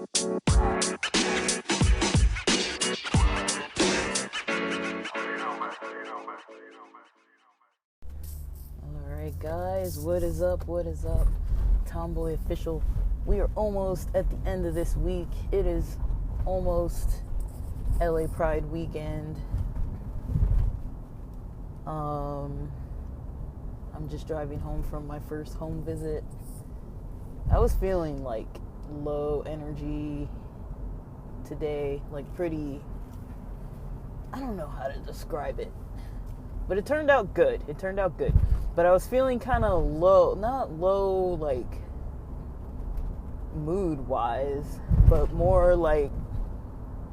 Alright guys, what is up, Tomboy Official. We are almost at the end of this week. It is almost LA Pride weekend. I'm just driving home from my first home visit. I was feeling like low energy today, like pretty, I don't know how to describe it, but it turned out good. But I was feeling kind of low, not low like mood wise, but more like,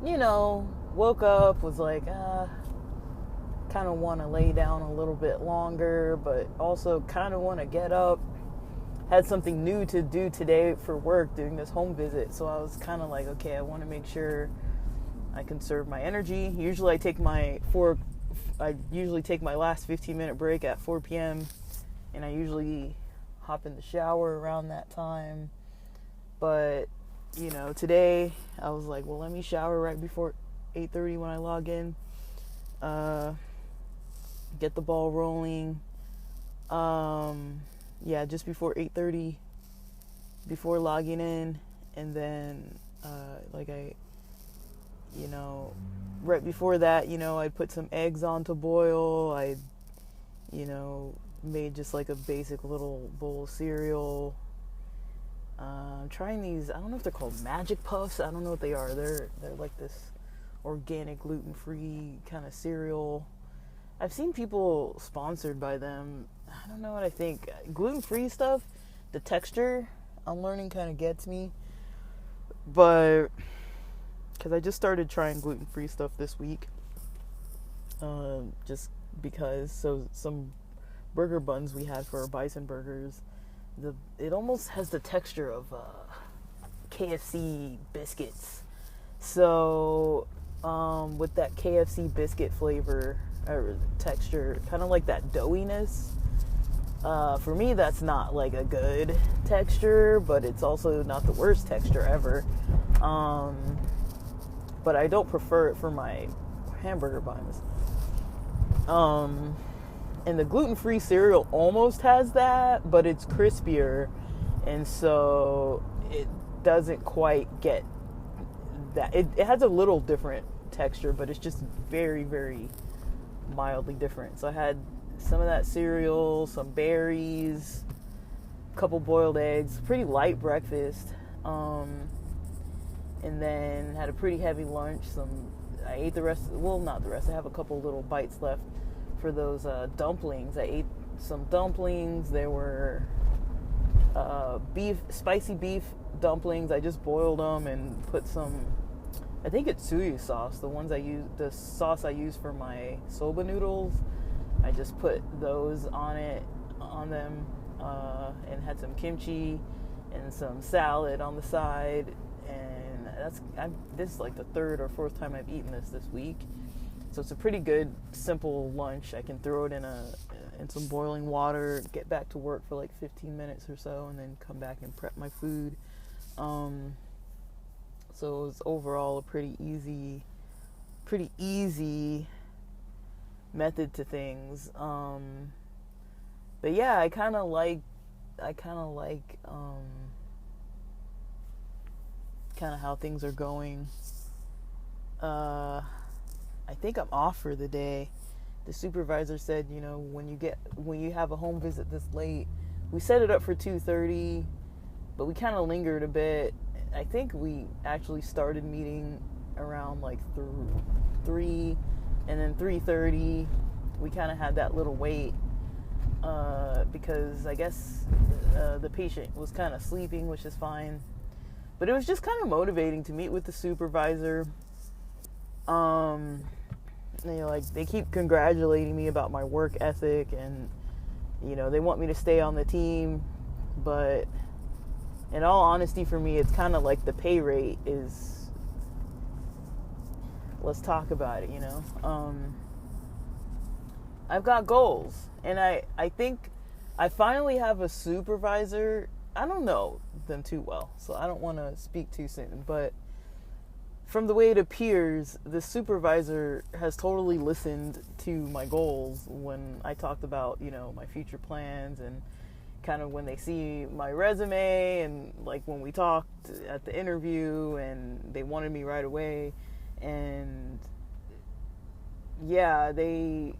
woke up, was like, kind of want to lay down a little bit longer, but also kind of want to get up. Had something new to do today for work doing this home visit, so I was kind of like, okay, I want to make sure I conserve my energy. Usually I take my last 15-minute break at 4 p.m. and I usually hop in the shower around that time. But, today I was like, well, let me shower right before 8:30 when I log in. Get the ball rolling. Just before 8:30, before logging in, and then right before that, I put some eggs on to boil. I, made just like a basic little bowl of cereal. I'm trying these, I don't know if they're called Magic Puffs. I don't know what they are. They're like this organic, gluten-free kind of cereal. I've seen people sponsored by them. I don't know what I think. Gluten-free stuff, the texture, I'm learning, kind of gets me. But, because I just started trying gluten-free stuff this week. Just because. So, some burger buns we had for our bison burgers, it almost has the texture of KFC biscuits. So, with that KFC biscuit flavor or texture, kind of like that doughiness. For me, that's not like a good texture, but it's also not the worst texture ever. But I don't prefer it for my hamburger buns. And the gluten-free cereal almost has that, but it's crispier, and so it doesn't quite get that. It has a little different texture, but it's just very, very mildly different. So I had some of that cereal, some berries, a couple boiled eggs, pretty light breakfast, and then had a pretty heavy lunch. I ate the rest, not the rest, I have a couple little bites left for those dumplings. I ate some dumplings. They were spicy beef dumplings. I just boiled them and put some, I think it's tsuyu sauce, the sauce I use for my soba noodles. I just put those on them, and had some kimchi and some salad on the side. And this is like the third or fourth time I've eaten this week. So it's a pretty good, simple lunch. I can throw it in some boiling water, get back to work for like 15 minutes or so, and then come back and prep my food. So it was overall a pretty easy method to things. But yeah, I kind of like how things are going. I think I'm off for the day. The supervisor said, when you have a home visit this late, we set it up for 2:30, but we kind of lingered a bit. I think we actually started meeting around like 3, and then 3:30, we kind of had that little wait, because I guess the patient was kind of sleeping, which is fine. But it was just kind of motivating to meet with the supervisor. They keep congratulating me about my work ethic, and they want me to stay on the team, but in all honesty, for me, it's kind of like the pay rate is, let's talk about it. I've got goals, and I think I finally have a supervisor I don't know them too well, so I don't want to speak too soon, but from the way it appears, the supervisor has totally listened to my goals when I talked about, my future plans, and kind of when they see my resume, and like when we talked at the interview and they wanted me right away. And yeah, they,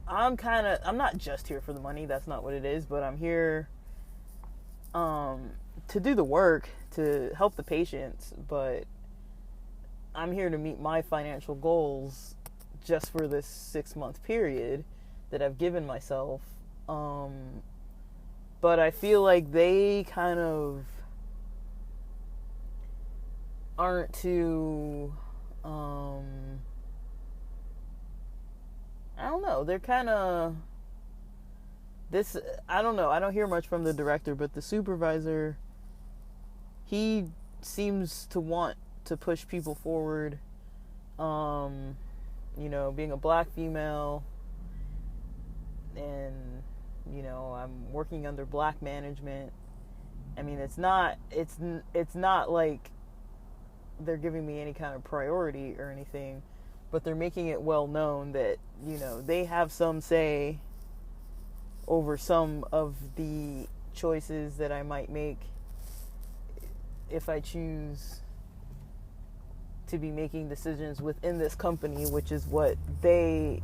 I'm not just here for the money. That's not what it is, but I'm here to do the work, to help the patients, but I'm here to meet my financial goals just for this 6-month period that I've given myself. But I feel like they kind of aren't too, I don't know, they're kind of, I don't know, I don't hear much from the director, but the supervisor, he seems to want to push people forward. Being a black female, and I'm working under black management. I mean, it's not like they're giving me any kind of priority or anything, but they're making it well known that they have some say over some of the choices that I might make if I choose to be making decisions within this company, which is what they,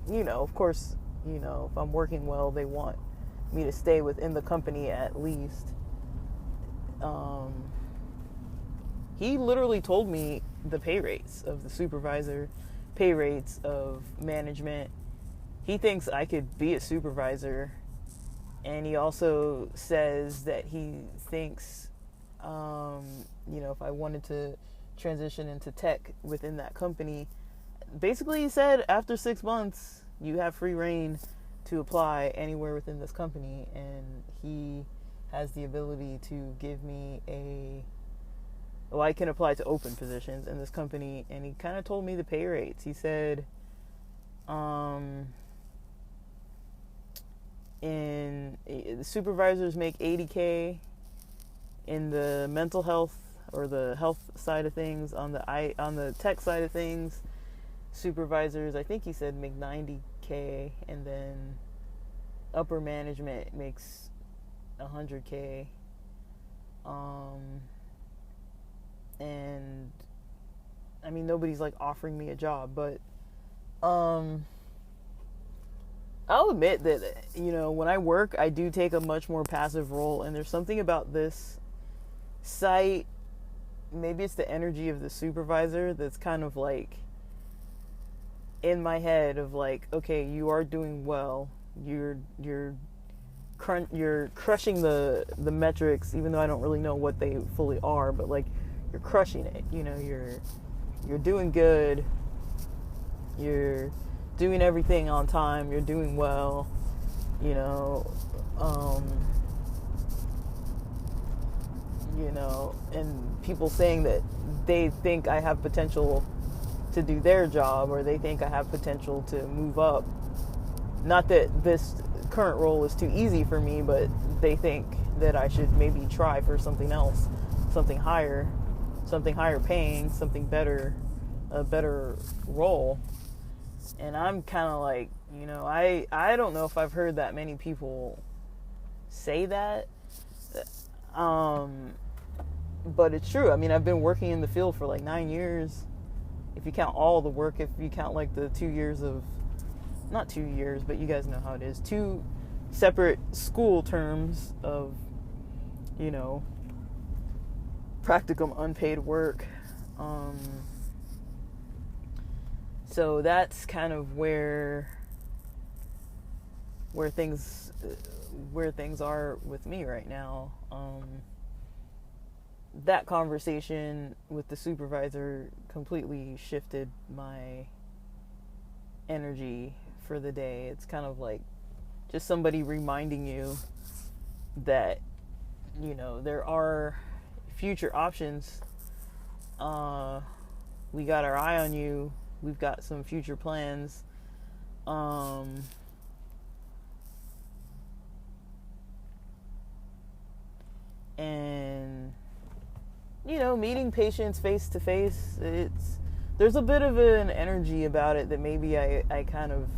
of course, if I'm working well, they want me to stay within the company at least. He literally told me the pay rates of the supervisor, pay rates of management. He thinks I could be a supervisor, and he also says that he thinks, if I wanted to transition into tech within that company, basically he said after 6 months, you have free reign to apply anywhere within this company, and he has the ability to give me I can apply to open positions in this company, and he kind of told me the pay rates. He said, the supervisors make $80K in the mental health or the health side of things. On the tech side of things, supervisors, I think he said, make $90K, and then upper management makes $100K. And I mean, nobody's like offering me a job, but I'll admit that when I work, I do take a much more passive role, and there's something about this site, maybe it's the energy of the supervisor, that's kind of like in my head of like, okay, you are doing well, you're crushing the metrics, even though I don't really know what they fully are, but like, you're crushing it, you're doing good, you're doing everything on time, you're doing well, and people saying that they think I have potential to do their job, or they think I have potential to move up. Not that this current role is too easy for me, but they think that I should maybe try for something else, something higher paying, something better, a better role. And I'm kind of like, I don't know if I've heard that many people say that. But it's true. I mean, I've been working in the field for like 9 years. If you count all the work, if you count like the 2 years of, not 2 years, but you guys know how it is, 2 separate school terms of, practicum unpaid work. So that's kind of where things are with me right now. That conversation with the supervisor completely shifted my energy for the day. It's kind of like just somebody reminding you that, there are future options. We got our eye on you. We've got some future plans. meeting patients face to face, there's a bit of an energy about it that maybe I kind of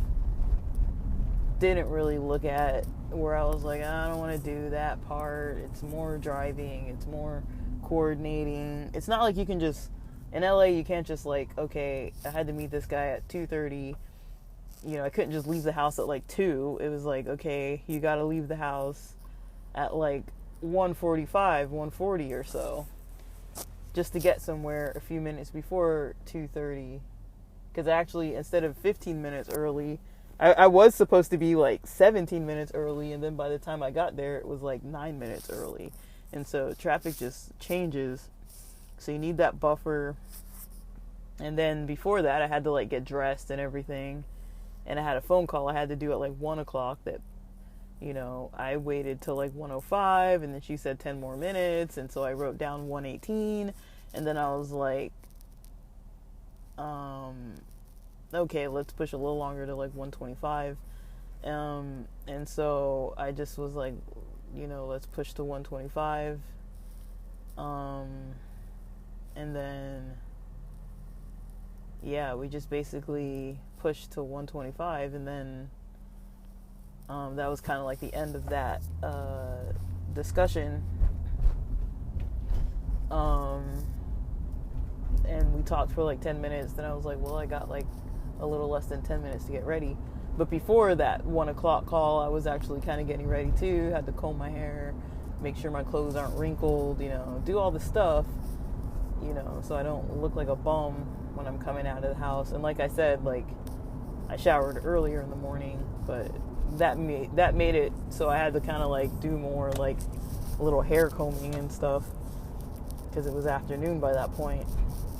didn't really look at, where I was like, I don't want to do that part. It's more driving, it's more coordinating. It's not like you can just, in LA, you can't just like, okay, I had to meet this guy at 2:30. I couldn't just leave the house at like 2. It was like, okay, you got to leave the house at like 1:45, 1:40 or so, just to get somewhere a few minutes before 2:30. Because actually, instead of 15 minutes early, I was supposed to be like 17 minutes early, and then by the time I got there, it was like 9 minutes early. And so traffic just changes. So you need that buffer. And then before that, I had to like get dressed and everything. And I had a phone call I had to do at like 1 o'clock that, I waited till like 1:05, and then she said 10 more minutes. And so I wrote down 1:18, and then I was like, okay, let's push a little longer to like 1:25. And so I just was like, let's push to 1:25. And then, yeah, we just basically pushed to 1:25, and then that was kind of like the end of that discussion. And we talked for like 10 minutes. Then I was like, well, I got like a little less than 10 minutes to get ready. But before that 1 o'clock call, I was actually kind of getting ready too. Had to comb my hair, make sure my clothes aren't wrinkled, do all the stuff, so I don't look like a bum when I'm coming out of the house. And like I said, like, I showered earlier in the morning, but that made it so I had to kind of like do more like a little hair combing and stuff, because it was afternoon by that point.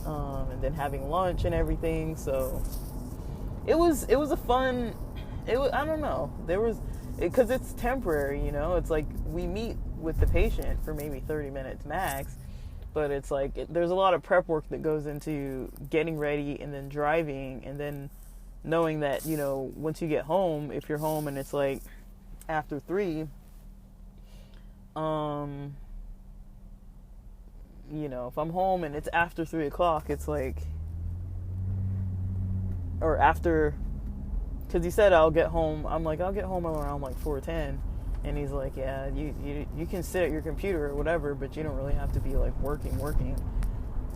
And then having lunch and everything. So it was a fun, I don't know, because it's temporary, it's like we meet with the patient for maybe 30 minutes max, but it's like there's a lot of prep work that goes into getting ready and then driving, and then knowing that, once you get home, if you're home and it's like after 3, if I'm home and it's after 3 o'clock, it's like, or after, because he said I'll get home. I'm like, I'll get home around like 4:10, and he's like, yeah, you can sit at your computer or whatever, but you don't really have to be like working.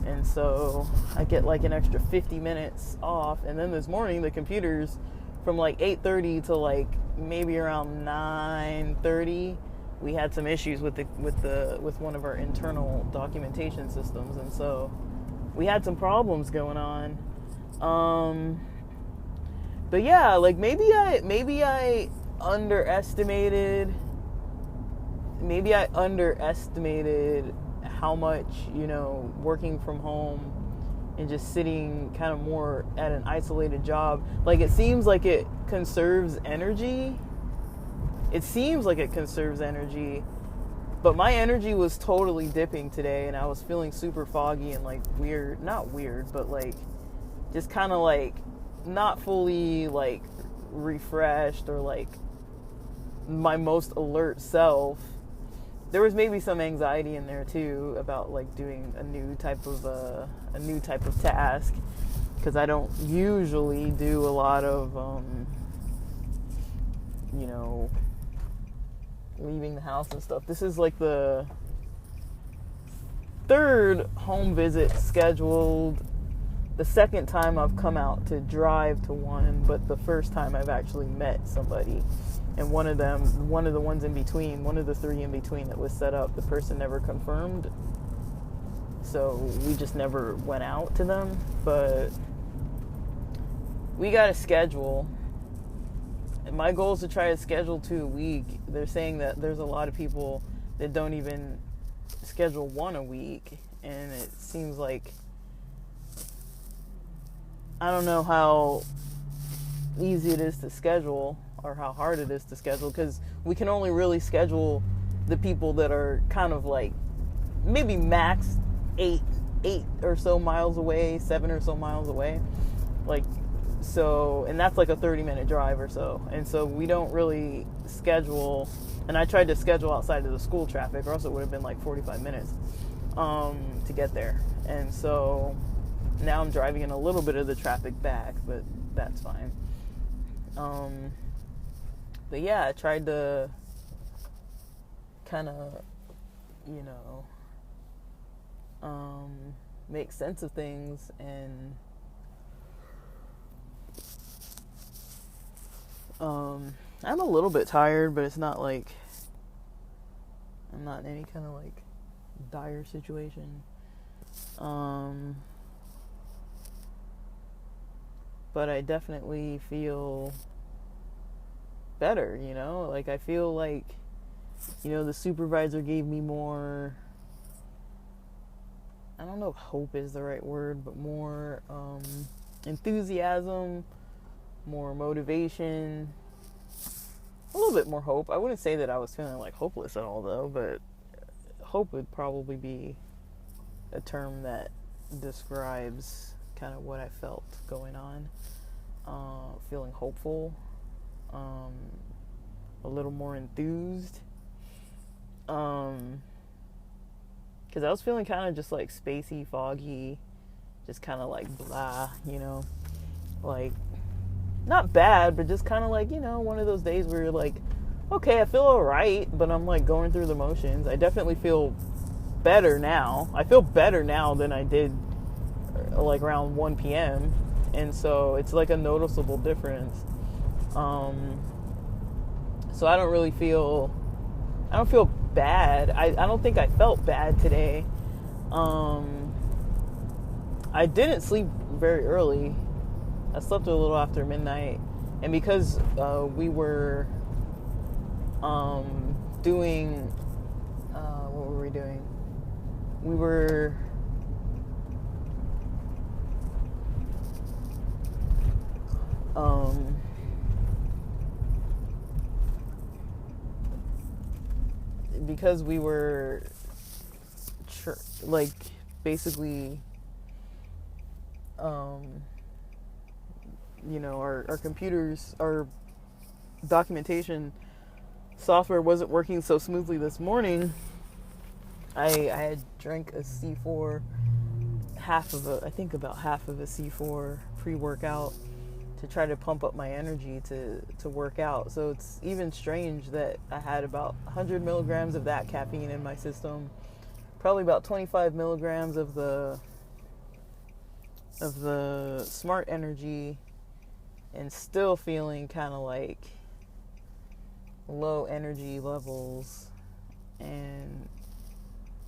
And so I get like an extra 50 minutes off. And then this morning, the computers from like 8:30 to like maybe around 9:30, we had some issues with one of our internal documentation systems, and so we had some problems going on. But yeah, like maybe I underestimated how much, working from home and just sitting kind of more at an isolated job, like it seems like it conserves energy. But my energy was totally dipping today, and I was feeling super foggy and like not weird, but like just kind of like not fully like refreshed or like my most alert self. There was maybe some anxiety in there too about like doing a new type of task, because I don't usually do a lot of leaving the house and stuff. This is like the 3rd home visit scheduled. The 2nd time I've come out to drive to one, but the first time I've actually met somebody. And one of the ones in between, one of the 3 in between that was set up, the person never confirmed. So we just never went out to them. But we got a schedule. And my goal is to try to schedule 2 a week. They're saying that there's a lot of people that don't even schedule 1 a week. And it seems like, I don't know how easy it is to schedule or how hard it is to schedule, because we can only really schedule the people that are kind of like maybe max 8 or so miles away, 7 or so miles away. Like, so, and that's like a 30-minute drive or so. And so we don't really schedule, and I tried to schedule outside of the school traffic, or else it would have been like 45 minutes. to get there. And so now I'm driving in a little bit of the traffic back, but that's fine. But yeah, I tried to kind of, make sense of things, and I'm a little bit tired, but it's not like I'm not in any kind of like dire situation. But I definitely feel better, like I feel like, the supervisor gave me more, I don't know if hope is the right word, but more enthusiasm, more motivation, a little bit more hope. I wouldn't say that I was feeling like hopeless at all though, but hope would probably be a term that describes kind of what I felt going on. Feeling hopeful, a little more enthused, because I was feeling kind of just like spacey, foggy, just kind of like blah, like not bad, but just kind of like, one of those days where you're like, okay, I feel alright, but I'm like going through the motions. I definitely feel better now. I feel better now than I did like around 1 p.m. And so it's like a noticeable difference. So I don't feel bad. I don't think I felt bad today. I didn't sleep very early. I slept a little after midnight. And because we were doing, what were we doing? We were because we were like basically our computers, our documentation software wasn't working so smoothly this morning. I had drank a C4, about half of a C4 pre-workout to try to pump up my energy to work out. So it's even strange that I had about 100 milligrams of that caffeine in my system, probably about 25 milligrams of the Smart Energy, and still feeling kind of like low energy levels. And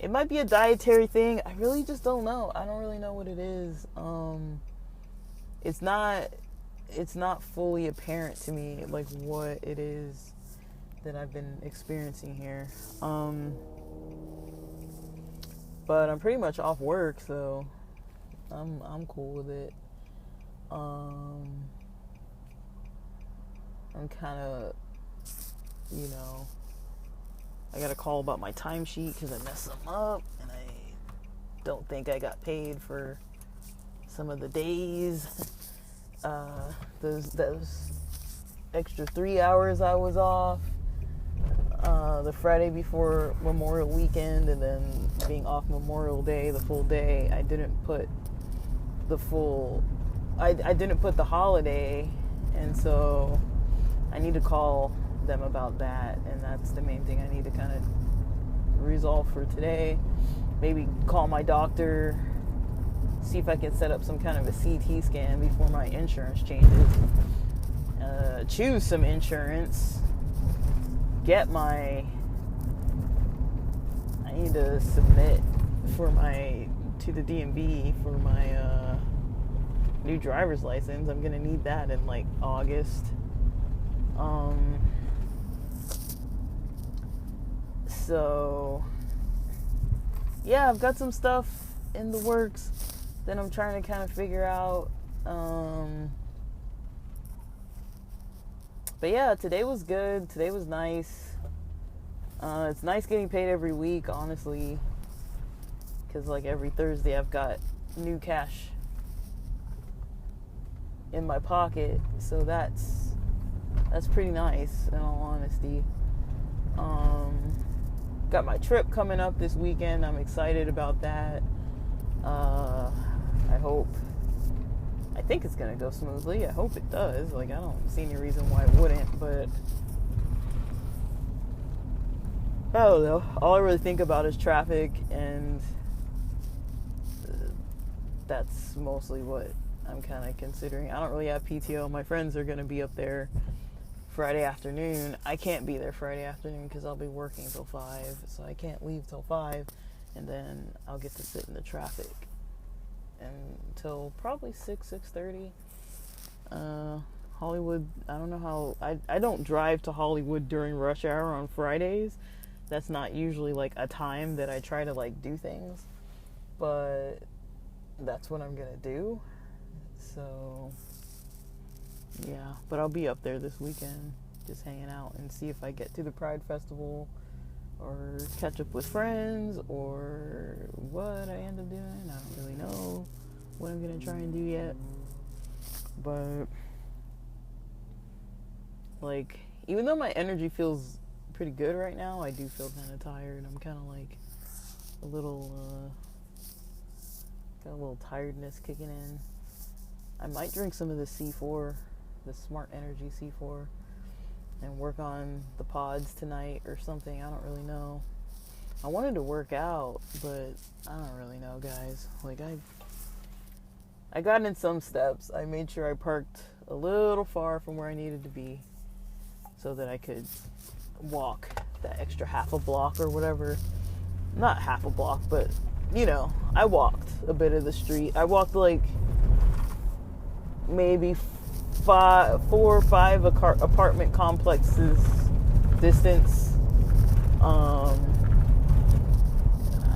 it might be a dietary thing. I really just don't know. I don't really know what it is. It's not fully apparent to me like what it is that I've been experiencing here. But I'm pretty much off work, so I'm cool with it. I'm kind of, I got a call about my timesheet because I messed them up, and I don't think I got paid for some of the days. Those extra 3 hours I was off, the Friday before Memorial Weekend, and then being off Memorial Day, the full day. I didn't put the holiday, and so I need to call them about that, and that's the main thing I need to kind of resolve for today. Maybe call my doctor, see if I can set up some kind of a CT scan before my insurance changes. Choose some insurance. I need to submit to the DMV for my new driver's license. I'm gonna need that in like August. So yeah, I've got some stuff in the works that I'm trying to kind of figure out. But yeah, today was good. Today was nice. It's nice getting paid every week, honestly, because like every Thursday I've got new cash in my pocket, so that's pretty nice in all honesty. got my trip coming up this weekend. I'm excited about that. I think it's gonna go smoothly. I hope it does. Like, I don't see any reason why it wouldn't, but I don't know. All I really think about is traffic, and that's mostly what I'm kind of considering. I don't really have PTO. My friends are gonna be up there Friday afternoon. I can't be there Friday afternoon because I'll be working till 5, so I can't leave till 5, and then I'll get to sit in the traffic until probably 6:30. Hollywood, I don't know how, I don't drive to Hollywood during rush hour on Fridays. That's not usually like a time that I try to like do things, but that's what I'm gonna do. So yeah, but I'll be up there this weekend just hanging out and see if I get to the Pride Festival or catch up with friends or what I end up doing. I don't really know what I'm gonna try and do yet, but like, even though my energy feels pretty good right now, I do feel kind of tired. I'm kind of like a little got a little tiredness kicking in. I might drink some of the C4, the Smart Energy C4, and work on the pods tonight or something. I don't really know. I wanted to work out, but I don't really know, guys. Like, I got in some steps. I made sure I parked a little far from where I needed to be so that I could walk that extra half a block or whatever. Not half a block, but, you know, I walked a bit of the street. I walked like maybe 4 or 5 apartment complexes distance.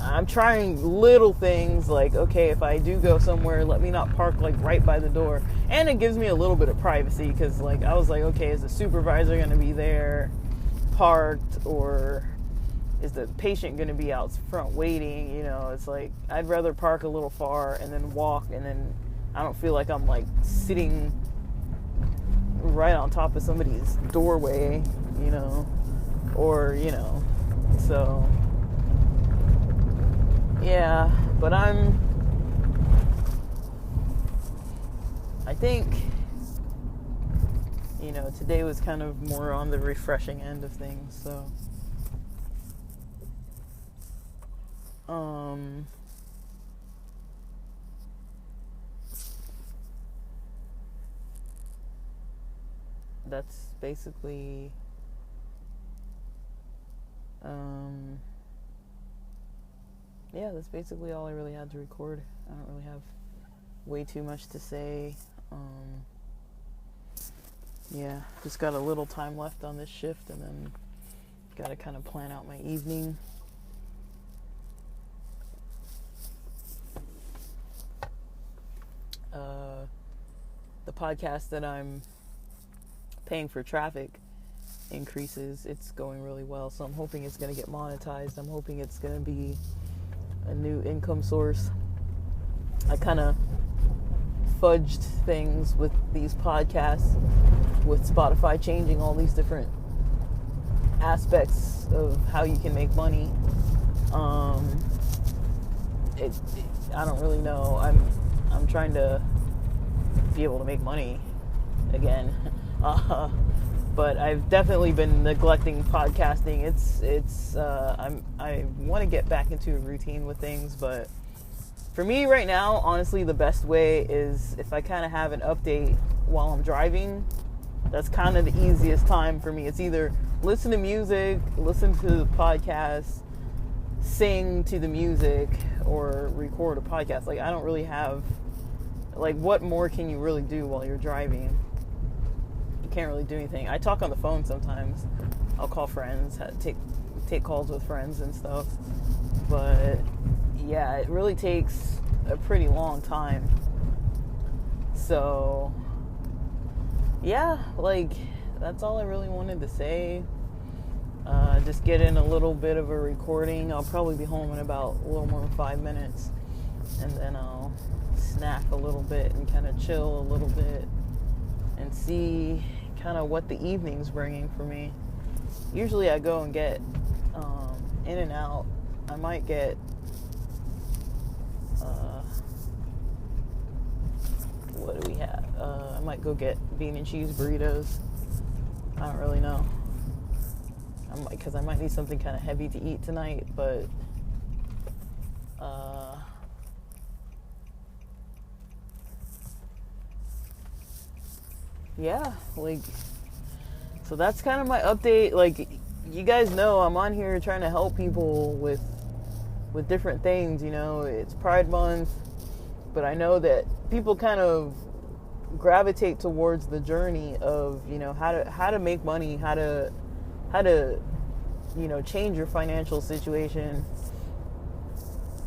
I'm trying little things like, okay, if I do go somewhere, let me not park like right by the door. And it gives me a little bit of privacy because, like, I was like, okay, is the supervisor going to be there parked, or is the patient going to be out front waiting? You know, it's like, I'd rather park a little far and then walk, and then I don't feel like I'm like sitting right on top of somebody's doorway, you know, or, you know, so yeah. But I think, you know, today was kind of more on the refreshing end of things, so that's basically yeah, that's basically all I really had to record. I don't really have way too much to say. Yeah, just got a little time left on this shift, and then got to kind of plan out my evening. The podcast that I'm paying for traffic increases. It's going really well, so I'm hoping it's going to get monetized. I'm hoping it's going to be a new income source. I kind of fudged things with these podcasts, with Spotify changing all these different aspects of how you can make money. I don't really know. I'm trying to be able to make money again, but I've definitely been neglecting podcasting. I want to get back into a routine with things, but for me right now, honestly, the best way is if I kind of have an update while I'm driving. That's kind of the easiest time for me. It's either listen to music, listen to the podcast, sing to the music, or record a podcast. Like, I don't really have, like, what more can you really do while you're driving? You can't really do anything. I talk on the phone sometimes. I'll call friends, take calls with friends and stuff. But yeah, it really takes a pretty long time. So yeah, like, that's all I really wanted to say. Just get in a little bit of a recording. I'll probably be home in about a little more than 5 minutes, and then I'll snack a little bit and kind of chill a little bit and see kind of what the evening's bringing for me. Usually I go and get In and Out. I might get what do we have? I might go get bean and cheese burritos. I don't really know. Because I might need something kind of heavy to eat tonight, but yeah, like, so that's kind of my update. Like, you guys know I'm on here trying to help people with different things. You know, it's Pride Month, but I know that people kind of gravitate towards the journey of, you know, how to make money, how to you know, change your financial situation.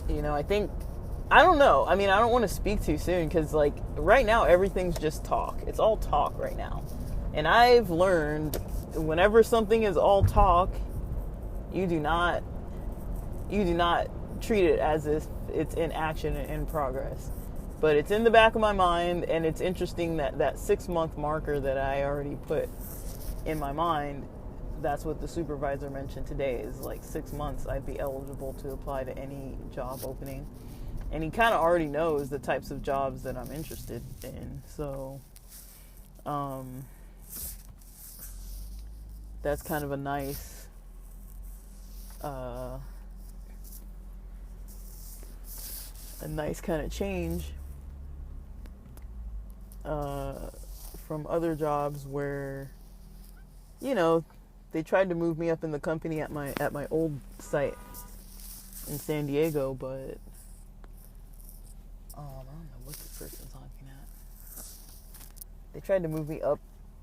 You know, I don't know. I mean, I don't want to speak too soon, because, like, right now everything's just talk. It's all talk right now. And I've learned, whenever something is all talk, you do not treat it as if it's in action and in progress. But it's in the back of my mind, and it's interesting that 6-month marker that I already put in my mind, that's what the supervisor mentioned today, is like 6 months I'd be eligible to apply to any job opening. And he kind of already knows the types of jobs that I'm interested in. So, that's kind of a nice, kind of change from other jobs where, you know, they tried to move me up in the company at my old site in San Diego, but I don't know what this person's talking at. They tried to move me up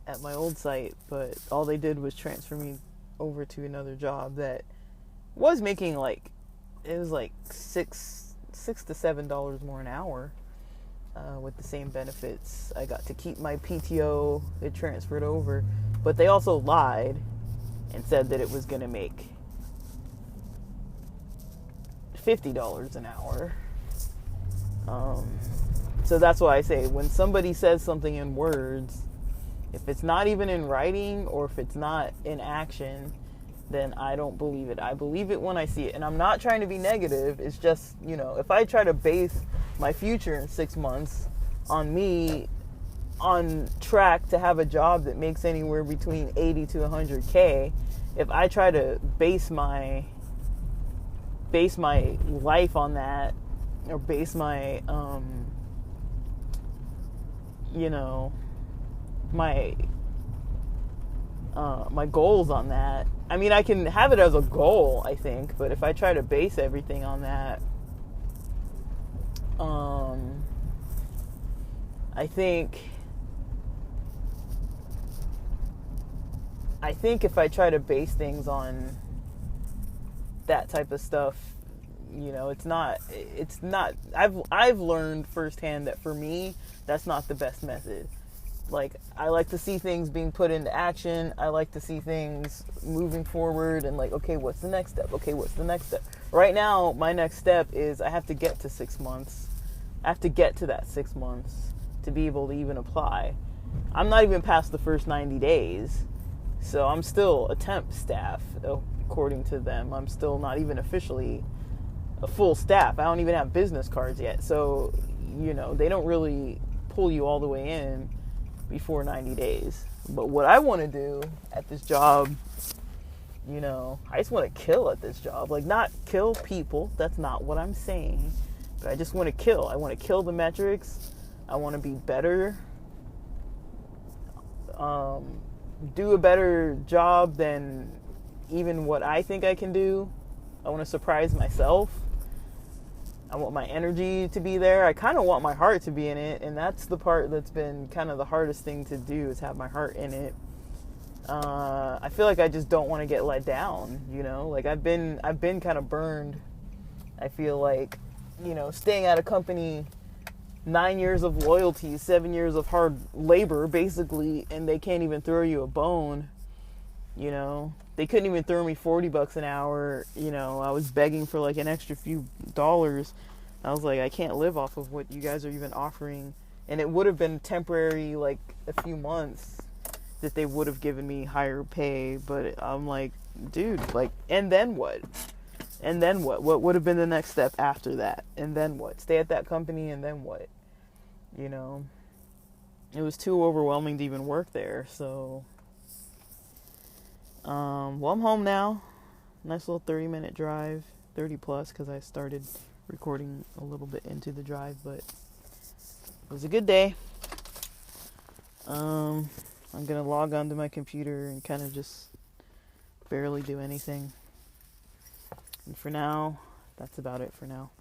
at my old site, but all they did was transfer me over to another job that was making, like, it was like $6 to $7 more an hour, with the same benefits. I got to keep my PTO. It transferred over, but they also lied and said that it was going to make $50 an hour. So that's why I say, when somebody says something in words, if it's not even in writing or if it's not in action, then I don't believe it. I believe it when I see it. And I'm not trying to be negative. It's just, you know, if I try to base my future in 6 months on me on track to have a job that makes anywhere between 80 to 100K, if I try to base my life on that, or base my, you know, my goals on that. I mean, I can have it as a goal, I think, but if I try to base everything on that, I think if I try to base things on that type of stuff, you know, it's not, I've learned firsthand that for me, that's not the best method. Like, I like to see things being put into action. I like to see things moving forward and, like, okay, what's the next step? Okay, what's the next step? Right now, my next step is I have to get to 6 months. I have to get to that 6 months to be able to even apply. I'm not even past the first 90 days. So I'm still a temp staff, according to them. I'm still not even officially a full staff. I don't even have business cards yet. So, you know, they don't really pull you all the way in before 90 days. But what I want to do at this job, you know, I just want to kill at this job. Like, not kill people. That's not what I'm saying. But I just want to kill. I want to kill the metrics. I want to be better. Do a better job than even what I think I can do. I want to surprise myself. I want my energy to be there. I kind of want my heart to be in it, and that's the part that's been kind of the hardest thing to do, is have my heart in it. I feel like I just don't want to get let down, you know? Like, I've been kind of burned. I feel like, you know, staying at a company, 9 years of loyalty, 7 years of hard labor, basically, and they can't even throw you a bone, you know? They couldn't even throw me $40 an hour, you know? I was begging for, like, an extra few dollars. I was like, I can't live off of what you guys are even offering. And it would have been temporary, like, a few months that they would have given me higher pay, but I'm like, dude, like, and then what? And then what? What would have been the next step after that? And then what? Stay at that company and then what? You know, it was too overwhelming to even work there. So, well, I'm home now. Nice little 30-minute drive, 30 plus, because I started recording a little bit into the drive, but it was a good day. I'm gonna log onto my computer and kind of just barely do anything. And for now, that's about it for now.